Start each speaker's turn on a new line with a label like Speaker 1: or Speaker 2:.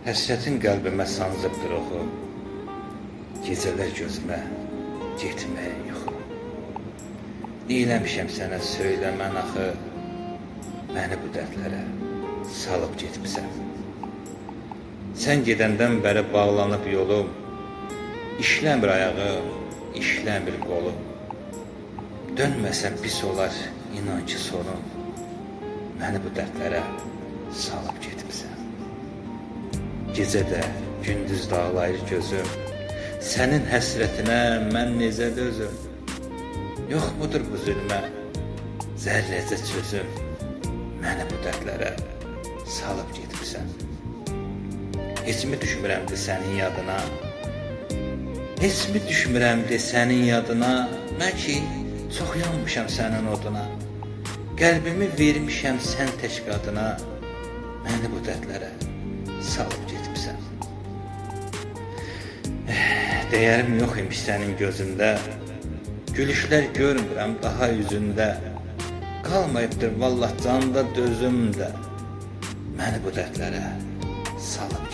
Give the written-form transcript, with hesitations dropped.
Speaker 1: Həsrətin qəlbimə sancıbdır oxu, gecələr gözümə getməyə yuxu. Deyləmişəm sənə söyləmən axı, məni bu dərdlərə salıb getmisən. Sən gedəndən bəri bağlanıb yolum, işləmir ayağım, işləmir qolum. Dönməsən pis olar, inan ki sonum, məni bu dərdlərə salıb getmisən. Gecə də, gündüz də ağlayır gözüm, sənin həsrətinə mən necə dözüm? Yox mudur bu zülmə, zərrəcə çözüm, məni bu dərdlərə salıb getmisən. Heç mi düşmürəmdi sənin yadına? Heç mi düşmürəmdi sənin yadına? Mən ki, çox yanmışam sənin oduna. Qəlbimi vermişəm sən tək qadına, məni bu dərdlərə salıb getmisən. Dəyərim yox imiş sənin gözündə, gülüşlər görmürəm daha üzündə. Qalmayıbdır vallah canda dözümdə, məni bu dərdlərə salıb